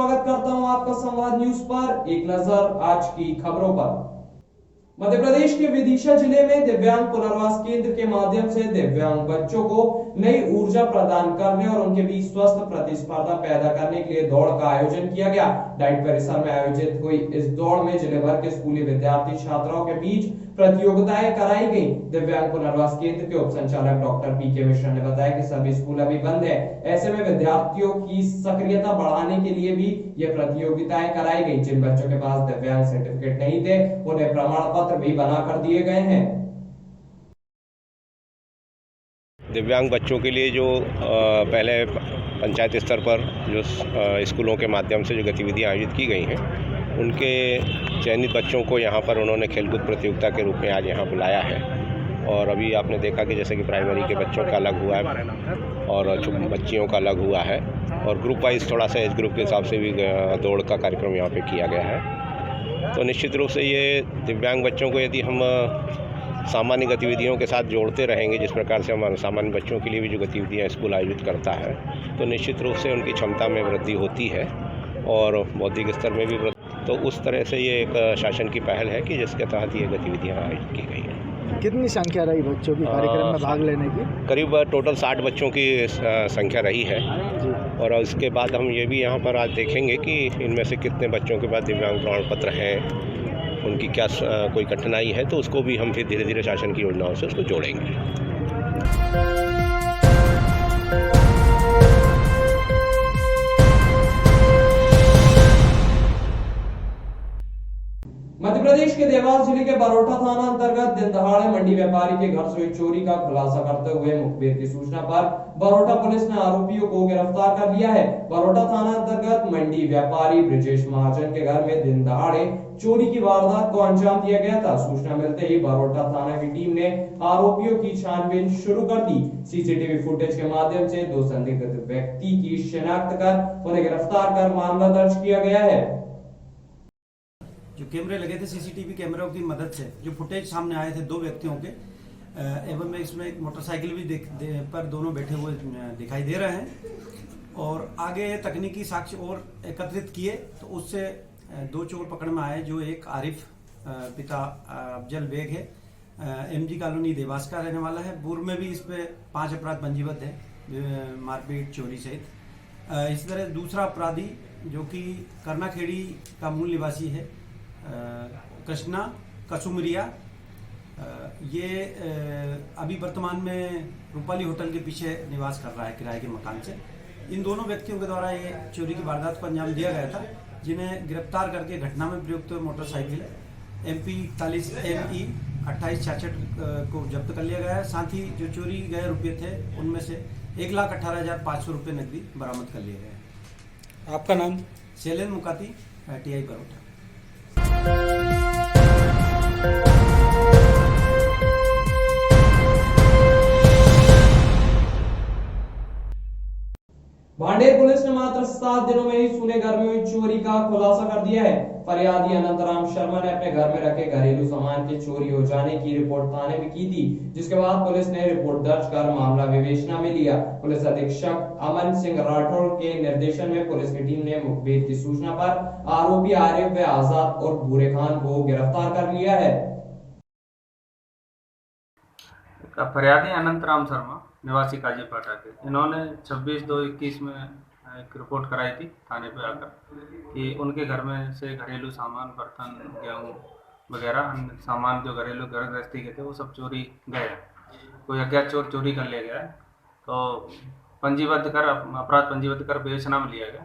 स्वागत करता हूं आपका संवाद न्यूज पर। एक नजर आज की खबरों पर। मध्य प्रदेश के विदिशा जिले में दिव्यांग पुनर्वास केंद्र के माध्यम से दिव्यांग बच्चों को नई ऊर्जा प्रदान करने और उनके बीच स्वस्थ प्रतिस्पर्धा पैदा करने के लिए दौड़ का आयोजन किया गया। डाइट परिसर में आयोजित हुई इस दौड़ में जिले भर के स्कूली विद्यार्थी छात्राओं के बीच प्रतियोगिताएं कराई गई। दिव्यांग पुनर्वास केंद्र के उप संचालक डॉक्टर पी.के. मिश्रा ने बताया कि सभी स्कूल अभी बंद है, ऐसे में विद्यार्थियों की सक्रियता बढ़ाने के लिए भी ये प्रतियोगिताएं कराई गई। जिन बच्चों के पास दिव्यांग सर्टिफिकेट नहीं थे उन्हें प्रमाण पत्र भी बनाकर दिए गए हैं। दिव्यांग बच्चों के लिए जो पहले पंचायत स्तर पर जो स्कूलों के माध्यम से जो गतिविधियां आयोजित की गई हैं, उनके चयनित बच्चों को यहाँ पर उन्होंने खेलकूद प्रतियोगिता के रूप में आज यहाँ बुलाया है। और अभी आपने देखा कि जैसे कि प्राइमरी के बच्चों का अलग हुआ है और बच्चियों का अलग हुआ है, और ग्रुप वाइज थोड़ा सा एज ग्रुप के हिसाब से भी दौड़ का कार्यक्रम यहाँ पे किया गया है। तो निश्चित रूप से ये दिव्यांग बच्चों को यदि हम सामान्य गतिविधियों के साथ जोड़ते रहेंगे, जिस प्रकार से हम सामान्य बच्चों के लिए भी जो गतिविधियाँ स्कूल आयोजित करता है, तो निश्चित रूप से उनकी क्षमता में वृद्धि होती है और बौद्धिक स्तर में भी वृद्धि। तो उस तरह से ये एक शासन की पहल है कि जिसके तहत ये गतिविधियाँ आयोजित की गई हैं। कितनी संख्या रही बच्चों की कार्यक्रम में भाग लेने की? करीब टोटल 60 बच्चों की संख्या रही है। और इसके बाद हम ये भी यहाँ पर आज देखेंगे कि इनमें से कितने बच्चों के पास दिव्यांग प्रमाण पत्र हैं, उनकी क्या कोई कठिनाई है, तो उसको भी हम फिर धीरे धीरे शासन की योजनाओं से उसको जोड़ेंगे। मध्य प्रदेश के देवास जिले के बरोटा थाना अंतर्गत दिन दहाड़े मंडी व्यापारी के घर से हुई चोरी का खुलासा करते हुए मुखबिर की सूचना पर बरोटा पुलिस ने आरोपियों को गिरफ्तार कर लिया है। बरोटा थाना अंतर्गत मंडी व्यापारी ब्रिजेश महाजन के घर में दिन दहाड़े चोरी की वारदात को अंजाम दिया गया था। सूचना मिलते ही बरोटा थाना की टीम ने आरोपियों की छानबीन शुरू कर दी। सीसीटीवी फुटेज के माध्यम से दो संदिग्ध व्यक्ति की शिनाख्त कर उन्हें गिरफ्तार कर मामला दर्ज किया गया है। जो कैमरे लगे थे, सीसीटीवी कैमरों की मदद से जो फुटेज सामने आए थे दो व्यक्तियों के, एवं इसमें एक मोटरसाइकिल भी पर दोनों बैठे हुए दिखाई दे रहे हैं। और आगे तकनीकी साक्ष्य और एकत्रित किए तो उससे दो चोर पकड़ में आए, जो एक आरिफ पिता अफजल बेग है, एमजी कॉलोनी देवास का रहने वाला है। पूर्व में भी इस पे 5 अपराध पंजीबद्ध है, मारपीट चोरी सहित। इस तरह दूसरा अपराधी जो कि करनाखेड़ी का मूल निवासी है, कृष्णा कसुमरिया, ये अभी वर्तमान में रूपाली होटल के पीछे निवास कर रहा है किराए के मकान से। इन दोनों व्यक्तियों के द्वारा ये चोरी की वारदात को अंजाम दिया गया था, जिन्हें गिरफ्तार करके घटना में प्रयुक्त मोटरसाइकिल MP 41 ME 2866 को जब्त कर लिया गया है। साथ ही जो चोरी गए रुपये थे उनमें से 1,18,500 रुपये नकदी बरामद कर लिए गए। आपका नाम? शैलेंद्र मुकाती, TI बरोटा। भांडेर पुलिस ने मात्र 7 दिनों में ही सूने घर में हुई चोरी का खुलासा कर दिया है। फरियादी अनंतराम शर्मा ने अपने घर में रखे घरेलू सामान के चोरी हो जाने की रिपोर्ट थाने में की थी, जिसके बाद पुलिस ने रिपोर्ट दर्ज कर मामला विवेचना में लिया। पुलिस अधीक्षक अमन सिंह राठौड़ के निर्देशन में पुलिस की टीम ने मुखबिर की सूचना पर आरोपी आरिफ व आजाद और भूरे खान को गिरफ्तार कर लिया है। फरियादी अनंतराम शर्मा निवासी काजीपाटा के, इन्होंने 26/2/21 में एक रिपोर्ट कराई थी थाने पे आकर कि उनके घर में से घरेलू सामान, बर्तन, गेहूँ वगैरह अन्य सामान जो घरेलू घर गृहस्थी के थे वो सब चोरी गए। कोई अज्ञात चोर चोरी कर ले गया है, तो अपराध पंजीबद्ध कर विवेचना में लिया गया।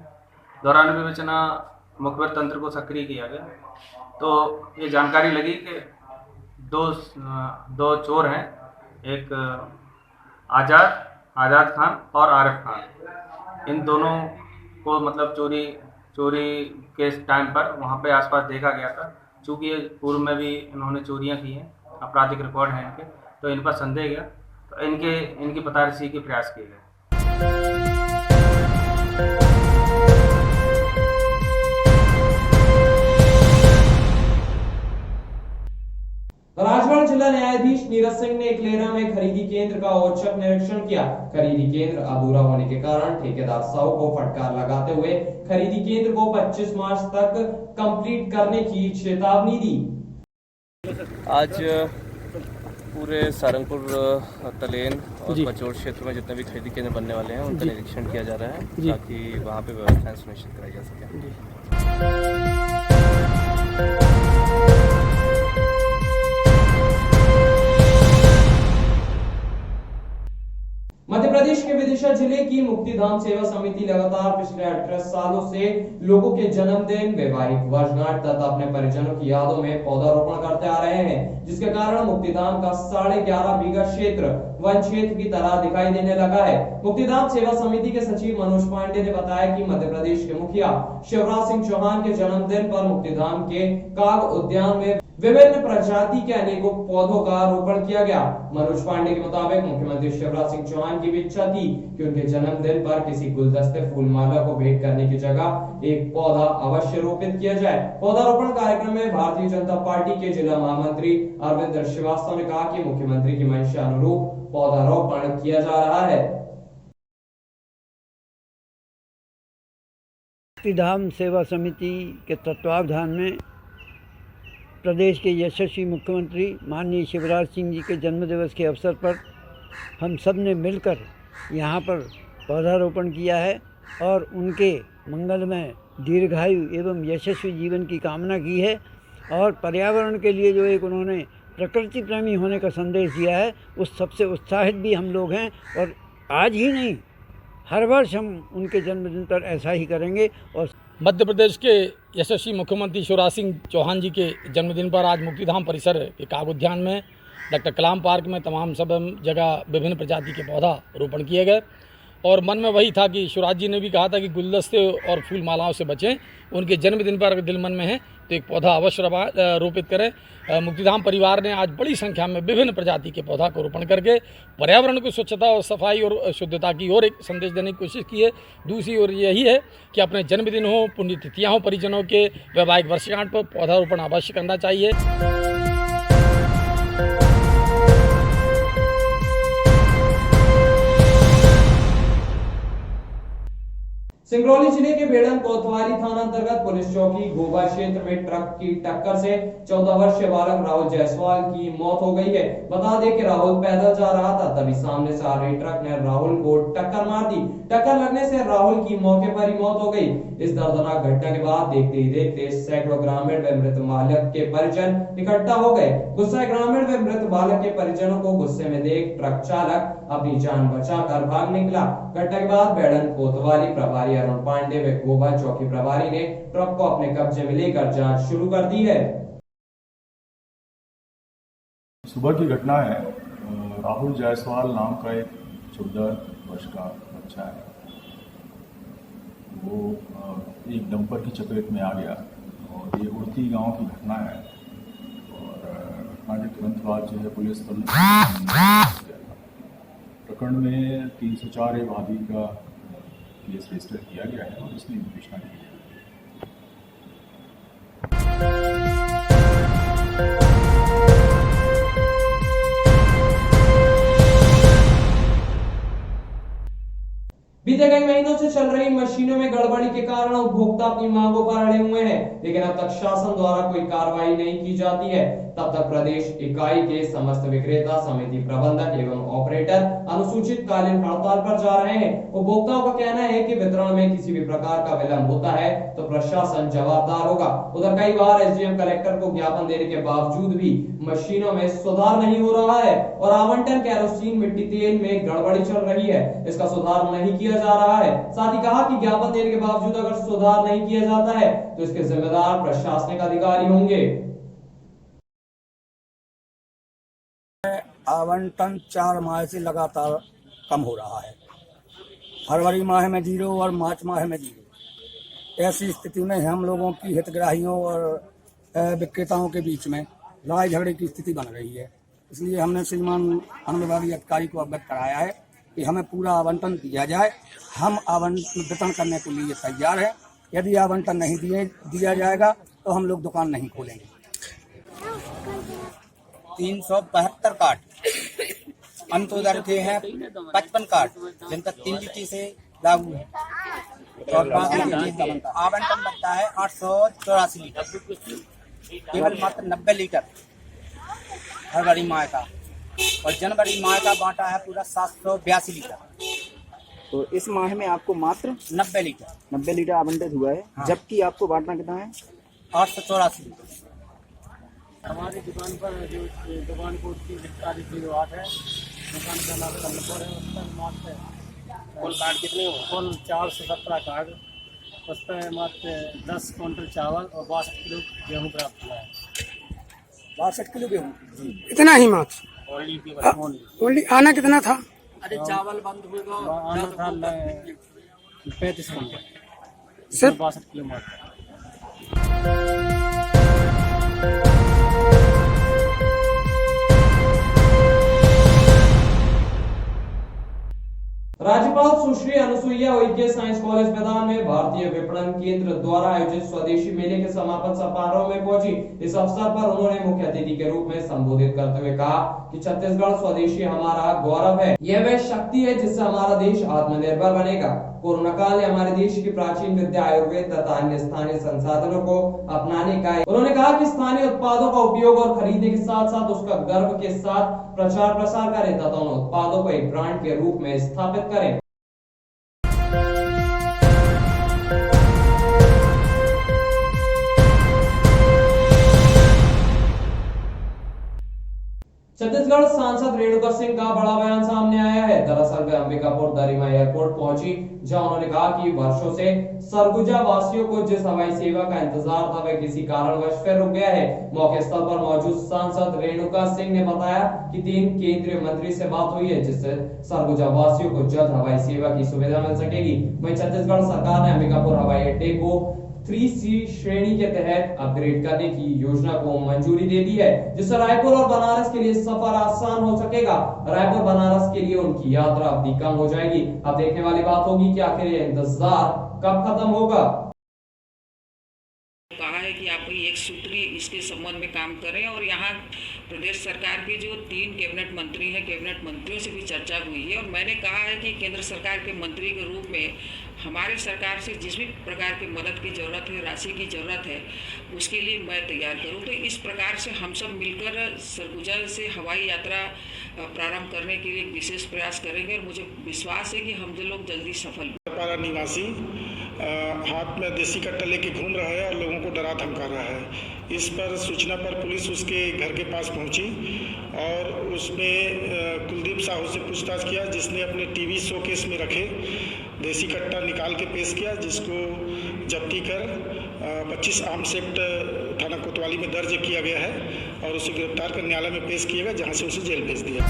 दौरान विवेचना मुखबिर तंत्र को सक्रिय किया गया, तो ये जानकारी लगी कि दो चोर हैं, एक आज़ाद खान और आरिफ खान। इन दोनों को मतलब चोरी के टाइम पर वहाँ पे आसपास देखा गया था। चूँकि ये पूर्व में भी इन्होंने चोरियाँ की हैं, आपराधिक रिकॉर्ड हैं इनके, तो इन पर संदेह गया, तो इनकी पतारसी के प्रयास किए गए। राजगढ़ अपर जिला न्यायाधीश नीरज सिंह ने इकलेरा में खरीदी केंद्र का औचक निरीक्षण किया। खरीदी केंद्र अधूरा होने के कारण ठेकेदार साहू को फटकार लगाते हुए खरीदी केंद्र को 25 मार्च तक कंप्लीट करने की चेतावनी दी। आज पूरे सारंगपुर, तलेन और बचौर क्षेत्र में जितने भी खरीदी केंद्र बनने वाले हैं उनका निरीक्षण किया जा रहा है ताकि वहाँ पे व्यवस्थाएं सुनिश्चित कराई जा सके। मध्य प्रदेश के विदिशा जिले की मुक्तिधाम सेवा समिति लगातार पिछले 18 सालों से लोगों के जन्मदिन, वैवाहिक वर्षगांठ तथा अपने परिजनों की यादों में पौधारोपण करते आ रहे हैं, जिसके कारण मुक्तिधाम का 11.5 बीघा क्षेत्र वन क्षेत्र की तरह दिखाई देने लगा है। मुक्तिधाम सेवा समिति के सचिव मनोज पांडे ने बताया कि मध्य प्रदेश के मुखिया शिवराज सिंह चौहान के जन्मदिन पर मुक्तिधाम के काग उद्यान में विभिन्न प्रजाति के अनेकों पौधों का रोपण किया गया। मनोज पांडे के मुताबिक मुख्यमंत्री शिवराज सिंह चौहान की भी इच्छा थी कि उनके जन्मदिन पर किसी गुलदस्ते फूलमाला को भेंट करने की जगह एक पौधा अवश्य रोपित किया जाए। पौधारोपण कार्यक्रम में भारतीय जनता पार्टी के जिला महामंत्री अरविंद श्रीवास्तव ने कहा कि मुख्यमंत्री की मंशा अनुरूप पौधारोपण किया जा रहा है। मुक्तिधाम सेवा समिति के तत्वावधान में प्रदेश के यशस्वी मुख्यमंत्री माननीय शिवराज सिंह जी के जन्मदिवस के अवसर पर हम सब ने मिलकर यहाँ पर पौधारोपण किया है और उनके मंगलमय दीर्घायु एवं यशस्वी जीवन की कामना की है। और पर्यावरण के लिए जो एक उन्होंने प्रकृति प्रेमी होने का संदेश दिया है, उस सबसे उत्साहित भी हम लोग हैं और आज ही नहीं, हर वर्ष हम उनके जन्मदिन पर ऐसा ही करेंगे। और मध्य प्रदेश के यशस्वी मुख्यमंत्री शिवराज सिंह चौहान जी के जन्मदिन पर आज मुक्तिधाम परिसर के काग उद्यान में, डॉक्टर कलाम पार्क में तमाम सब जगह विभिन्न प्रजाति के पौधा रोपण किए गए और मन में वही था कि शिवराज जी ने भी कहा था कि गुलदस्ते और फूल मालाओं से बचें। उनके जन्मदिन पर अगर दिल मन में है तो एक पौधा अवश्य रोपित करें। मुक्तिधाम परिवार ने आज बड़ी संख्या में विभिन्न प्रजाति के पौधा को रोपण करके पर्यावरण को स्वच्छता और सफाई और शुद्धता की ओर एक संदेश देने की कोशिश की है। दूसरी ओर यही है कि अपने जन्मदिन हो, पुण्यतिथियाँ हो, परिजनों के वैवाहिक वर्षगांठ पर पौधारोपण अवश्य करना चाहिए। सिंगरौली जिले के बेड़न कोतवाली थाना अंतर्गत पुलिस चौकी गोबा क्षेत्र में ट्रक की टक्कर से 14 वर्षीय बालक राहुल जायसवाल की मौत हो गई है। बता दें कि राहुल पैदल जा रहा था, तभी सामने से आ रही ट्रक ने राहुल को टक्कर मार दी। टक्कर लगने से राहुल की मौके पर ही मौत हो गई। इस दर्दनाक घटना के बाद देखते ही देखते सैकड़ों ग्रामीण व मृत बालक के परिजन इकट्ठा हो गए। गुस्साए ग्रामीण व मृत बालक के परिजनों को गुस्से में देख ट्रक चालक अपनी जान बचाकर भाग निकला। घटना के बाद बेड़न कोतवाली प्रभारी अरुण पांडे व गोबा चौकी प्रभारी ने ट्रक को अपने कब्जे में लेकर जांच शुरू कर दी है। सुबह की घटना है। राहुल जायसवाल नाम का एक 14 वर्ष का बच्चा है, वो एक डंपर की चपेट में आ गया और ये उड़ती गांव की घटना है। और घटना के तुरंत बाद जो है पुलिस बल प्रकरण में 304 भाभी का केस रजिस्टर किया गया है और इसमें विवेचना की गई है। बीते कई महीनों से चल रही मशीनों में गड़बड़ी के कारण उपभोक्ता अपनी मांगों पर अड़े हुए हैं, लेकिन अब तक शासन द्वारा कोई कार्रवाई नहीं की जाती है। तब तक प्रदेश इकाई के समस्त विक्रेता, समिति प्रबंधक एवं ऑपरेटर अनुसूचित कालीन हड़ताल पर जा रहे हैं। उपभोक्ताओं का कहना है कि वितरण में किसी भी प्रकार का विलंब होता है तो प्रशासन जवाबदार होगा। उधर कई बार एसडीएम कलेक्टर को ज्ञापन देने के बावजूद भी मशीनों में सुधार नहीं हो रहा है और आवंटन केरोसिन, मिट्टी तेल में गड़बड़ी चल रही है, इसका सुधार नहीं किया जा रहा है। साथ ही कहा कि ज्ञापन देने के बावजूद अगर सुधार नहीं किया जाता है तो इसके जिम्मेदार प्रशासनिक अधिकारी होंगे। आवंटन 4 माह से लगातार कम हो रहा है। फरवरी माह में 0 और मार्च माह में 0। ऐसी स्थिति में हम लोगों की हितग्राहियों और विक्रेताओं के बीच में लड़ाई झगड़े की स्थिति बन रही है। इसलिए हमने श्रीमान अनुविभागीय अधिकारी को अवगत कराया है कि हमें पूरा आवंटन दिया जाए। हम आवंटन वितरण करने के लिए तैयार हैं। यदि आवंटन नहीं दिया जाएगा तो हम लोग दुकान नहीं खोलेंगे। 372 कार्ड, अंत्योदय के हैं 55 कार्ड, जिनका 3 लीटी से लागू है और 5 लीटी का आवंटन बनता है 884 लीटर, केवल मात्र 90 लीटर फरवरी माह का, और जनवरी माह का बांटा है पूरा 782 लीटर। तो इस माह में आपको मात्र 90 लीटर आवंटित हुआ है। हाँ। जबकि आपको बांटना कितना है? 884 लीटर। हमारी दुकान पर जो दुकान कोड की 4108 है, दुकान का नाम कलपुर है, उस पर मात्र कुल कार्ड कितने हो? कुल 417 कार्ड, उस पर मात्र 10 क्विंटल चावल और 62 किलो गेहूँ प्राप्त हुआ है। 62 किलो गेहूँ इतना ही मात्र ओनली आना कितना था? अरे चावल बंद होगा आना था 35 क्विंटल, सिर्फ 62 किलो मात्र। राज्यपाल सुश्री अनुसुईया उइके साइंस कॉलेज मैदान में भारतीय विपणन केंद्र द्वारा आयोजित स्वदेशी मेले के समापन समारोह में पहुंची। इस अवसर पर उन्होंने मुख्य अतिथि के रूप में संबोधित करते हुए कहा कि छत्तीसगढ़ स्वदेशी हमारा गौरव है, यह वह शक्ति है जिससे हमारा देश आत्मनिर्भर बनेगा। कोरोना काल ने हमारे देश की प्राचीन विद्या आयुर्वेद तथा अन्य स्थानीय संसाधनों को अपनाने का उन्होंने कहा कि स्थानीय उत्पादों का उपयोग और खरीदने के साथ साथ उसका गर्व के साथ प्रचार प्रसार करें तथा उन उत्पादों को एक ब्रांड के रूप में स्थापित करें। छत्तीसगढ़ सांसद रेणुका सिंह का बड़ा बयान सामने आया है। दरअसल वे अंबिकापुर दरिमा एयरपोर्ट पहुंची, जहां उन्होंने कहा कि वर्षों से सरगुजा वासियों को जिस हवाई सेवा का इंतजार था वह किसी कारणवश फिर रुक गया है। मौके स्थल पर मौजूद सांसद रेणुका सिंह ने बताया कि 3 केंद्रीय मंत्री से बात हुई है, जिससे सरगुजा वासियों को जल्द हवाई सेवा की सुविधा मिल सकेगी। वहीं छत्तीसगढ़ सरकार ने अंबिकापुर हवाई अड्डे को 3C श्रेणी के तहत अपग्रेड करने की योजना को मंजूरी दे दी है, जिससे रायपुर और बनारस के लिए सफर आसान हो सकेगा। रायपुर बनारस के लिए उनकी यात्रा अवधि कम हो जाएगी। अब देखने वाली बात होगी कि आखिर ये इंतजार कब खत्म होगा। कहा है कि आप एक सूत्री इसके संबंध में काम करें, और यहाँ प्रदेश सरकार के जो 3 कैबिनेट मंत्री हैं, कैबिनेट मंत्रियों से भी चर्चा हुई है, और मैंने कहा है कि केंद्र सरकार के मंत्री के रूप में हमारे सरकार से जिस भी प्रकार की मदद की ज़रूरत है, राशि की ज़रूरत है, उसके लिए मैं तैयार करूँ। तो इस प्रकार से हम सब मिलकर सरगुजा से हवाई यात्रा प्रारंभ करने के लिए एक विशेष प्रयास करेंगे, और मुझे विश्वास है कि हम लोग जल्दी सफल। पारा निवासी हाथ में देसी कट्टा लेके घूम रहा है और लोगों को डरा धमका रहा है। इस पर सूचना पर पुलिस उसके घर के पास पहुंची और उसमें कुलदीप साहू से पूछताछ किया, जिसने अपने टीवी शोकेस में रखे देसी कट्टा निकाल के पेश किया, जिसको जब्ती कर 25 आर्म्स एक्ट थाना कोतवाली में दर्ज किया गया है और उसे गिरफ्तार कर न्यायालय में पेश किया गया, जहां से उसे जेल भेज दिया।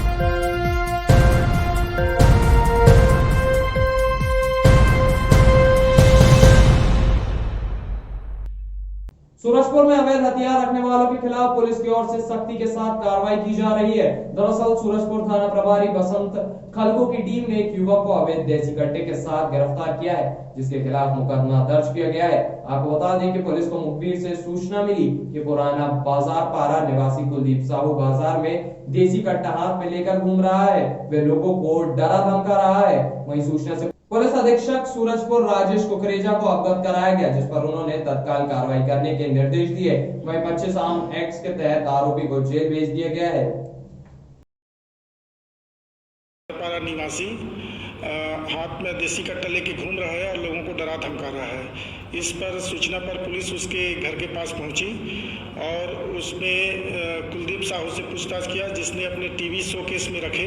सूरजपुर में अवैध हथियार रखने वालों के खिलाफ पुलिस की ओर से सख्ती के साथ कार्रवाई की जा रही है। दरअसल सूरजपुर थाना प्रभारी बसंत खलगो की टीम ने एक युवक को अवैध देसी कट्टे के साथ गिरफ्तार किया है, जिसके खिलाफ मुकदमा दर्ज किया गया है। आपको बता दें कि पुलिस को मुखबिर से सूचना मिली कि पुराना बाजार पारा निवासी कुलदीप साहू बाजार में देसी कट्टा हाथ में लेकर घूम रहा है, वे लोगों को डरा धमका रहा है। वहीं सूचना से पुलिस अधीक्षक सूरजपुर राजेश कुकरेजा को अवगत कराया गया, जिस पर उन्होंने तत्काल कार्रवाई करने के निर्देश दिए। वहीं 25 आर्म एक्ट के तहत आरोपी को जेल भेज दिया गया है। पारा निवासी हाथ में देसी कट्टा लेके घूम रहा है और लोगों को डरा धमका रहा है। इस पर सूचना पर पुलिस उसके घर के पास पहुंची और उसमें कुलदीप साहू से पूछताछ किया, जिसने अपने टीवी शोकेस में रखे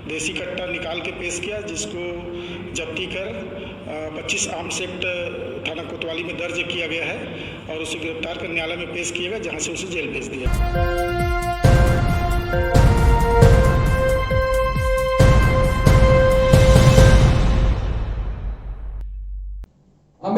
देसी कट्टा निकाल के पेश किया, जिसको जब्ती कर 25 आर्म्स एक्ट थाना कोतवाली में दर्ज किया गया है और उसे गिरफ्तार कर न्यायालय में पेश किया गया, जहां से उसे जेल भेज दिया।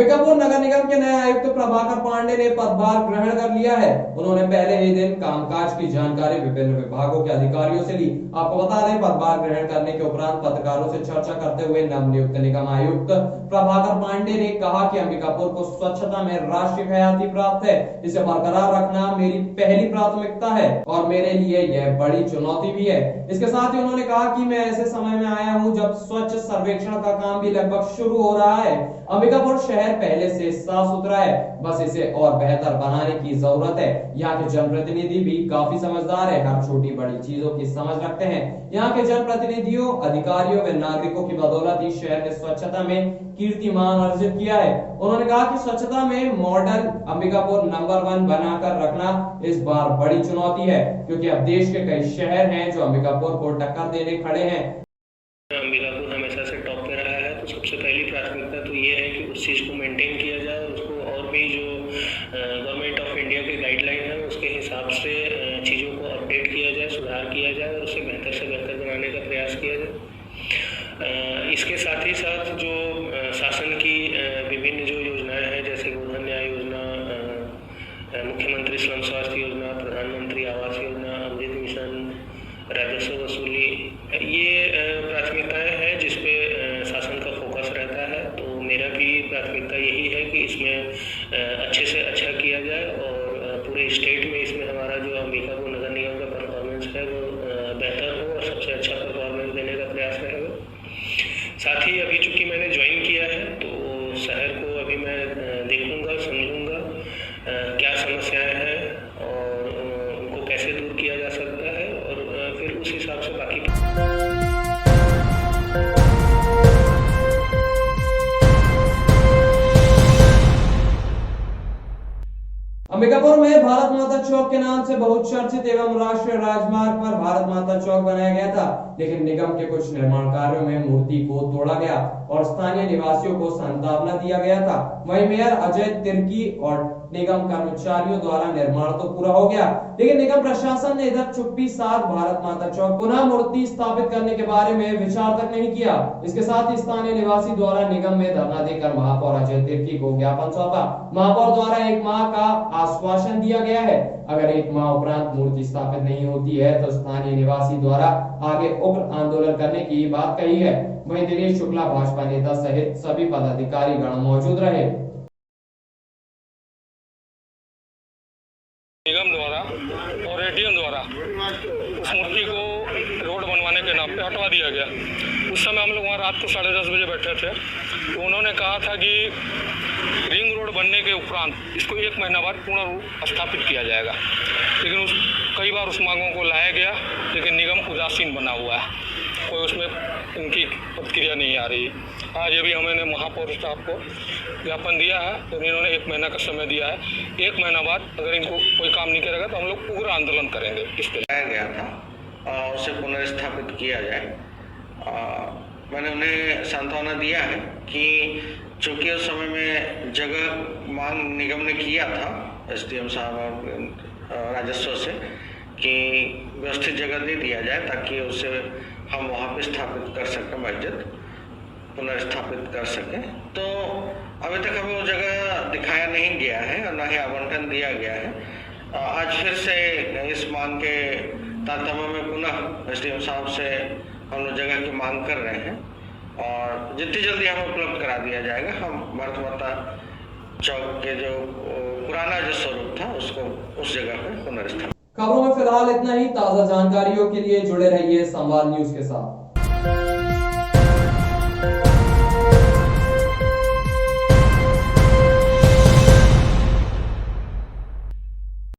अंबिकापुर नगर निगम के नए आयुक्त प्रभाकर पांडे ने पदभार ग्रहण कर लिया है। उन्होंने पहले ही दिन कामकाज की जानकारी विभिन्न विभागों के अधिकारियों से ली। आपको बता दें, पदभार ग्रहण करने के उपरांत पत्रकारों से चर्चा करते हुए नवनियुक्त निगम आयुक्त प्रभाकर पांडे ने कहा कि अंबिकापुर को स्वच्छता में राष्ट्रीय ख्याति प्राप्त है। इसे बरकरार रखना मेरी पहली प्राथमिकता है और मेरे लिए यह बड़ी चुनौती भी है। इसके साथ ही उन्होंने कहा कि मैं ऐसे समय में आया हूं जब स्वच्छ सर्वेक्षण का काम भी लगभग शुरू हो रहा है। अंबिकापुर शहर पहले से साफ सुथरा है, बस इसे और बेहतर बनाने की जरूरत है। यहाँ के जनप्रतिनिधि भी काफी समझदार है, हर छोटी बड़ी चीजों की समझ रखते हैं। यहाँ के जनप्रतिनिधियों, अधिकारियों व नागरिकों की बदौलत ही शहर ने स्वच्छता में कीर्तिमान अर्जित किया है। उन्होंने कहा कि स्वच्छता में मॉडल अंबिकापुर नंबर 1 बनाकर रखना इस बार बड़ी चुनौती है, क्योंकि अब देश के कई शहर हैं जो अंबिकापुर को टक्कर देने खड़े हैं। अंबिकापुर हमेशा से टॉप पे रहा है, तो सबसे पहली प्राथमिकता तो ये है कि उस चीज़ को मेंटेन किया जाए, उसको और भी जो गवर्नमेंट ऑफ इंडिया के गाइडलाइन है उसके हिसाब से चीज़ों को अपडेट किया जाए, सुधार किया जाए और उसे बेहतर से बेहतर बनाने का प्रयास किया जाए। इसके साथ ही साथ जो शासन की विभिन्न जो योजनाएं हैं, जैसे गोधन न्याय योजना, मुख्यमंत्री श्रम स्वास्थ्य योजना, प्रधानमंत्री आवास योजना, अमृत मिशन, राजस्व वसूली, ये प्राथमिकताएं हैं जिस पे शासन का फोकस रहता है। तो मेरा भी प्राथमिकता यही है कि इसमें अच्छे से अच्छा किया जाए और पूरे स्टेट में इसमें हमारा जो अंबिकापुर नगर निगम का परफॉर्मेंस है वो बेहतर हो और सबसे अच्छा परफॉर्मेंस देने का प्रयास रहेगा। साथ ही अभी चूँकि मैंने ज्वाइन किया है तो शहर को अभी मैं देखूँगा, समझूँगा क्या समस्याएँ हैं और उनको कैसे दूर किया जा सकता है और फिर उस हिसाब से बाकी। अंबिकापुर में भारत माता चौक के नाम से बहुचर्चित एवं राष्ट्रीय राजमार्ग पर भारत माता चौक बनाया गया था, लेकिन निगम के कुछ निर्माण कार्यों में मूर्ति को तोड़ा गया और स्थानीय निवासियों को सांत्वना दिया गया था। वहीं मेयर अजय तिर्की और निगम कर्मचारियों द्वारा निर्माण तो पूरा हो गया, लेकिन निगम प्रशासन ने इधर चुप्पी साध भारत माता चौक पुनः मूर्ति स्थापित करने के बारे में विचार तक नहीं किया। इसके साथ ही स्थानीय निवासी द्वारा निगम में धरना देकर महापौर अजय तिर्की को ज्ञापन सौंपा। महापौर द्वारा 1 माह का आश्वासन दिया गया है। अगर 1 माह उपरांत मूर्ति स्थापित नहीं होती है तो स्थानीय निवासी द्वारा आगे उग्र आंदोलन करने की बात कही है। वहीं दिनेश शुक्ला भाजपा नेता सहित सभी पदाधिकारी गण मौजूद रहे। निगम द्वारा और एडीएम द्वारा उस मूर्ति को रोड बनवाने के नाम पे हटवा दिया गया। उस समय हम लोग वहाँ रात को 10:30 बजे बैठे थे, तो उन्होंने कहा था कि रिंग रोड बनने के उपरांत इसको 1 महीना बाद पूर्ण रूप स्थापित किया जाएगा, लेकिन कई बार उस मांगों को लाया गया, लेकिन निगम उदासीन बना हुआ है, कोई उसमें उनकी प्रतिक्रिया नहीं आ रही। आज अभी हमने महापौर साहब को ज्ञापन दिया है तो इन्होंने 1 महीना का समय दिया है। 1 महीना बाद अगर इनको कोई काम नहीं करेगा तो हम लोग उग्र आंदोलन करेंगे। इसके लाया गया था उसे पुनर्स्थापित किया जाए। मैंने उन्हें सांत्वना दिया है कि चूँकि उस समय में जगह मांग निगम ने किया था एसडीएम साहब और राजस्व से कि व्यवस्थित जगह दे दिया जाए ताकि उसे हम वहाँ पे स्थापित कर सकें, मस्जिद पुनर्स्थापित कर सकें। तो अभी तक हमें वो जगह दिखाया नहीं गया है और न ही आवंटन दिया गया है। आज फिर से इस मांग के तारतम्य में पुनः एसडीएम साहब से हम लोग जगह की मांग कर रहे हैं और जितनी जल्दी हमें उपलब्ध करा दिया जाएगा। हम भारत माता चौक के जो पुराना जो स्वरूप था उसको उस जगह पर पुनर्स्थापित। खबरों में फिलहाल इतना ही। ताजा जानकारियों के लिए जुड़े रहिए संवाद न्यूज के साथ।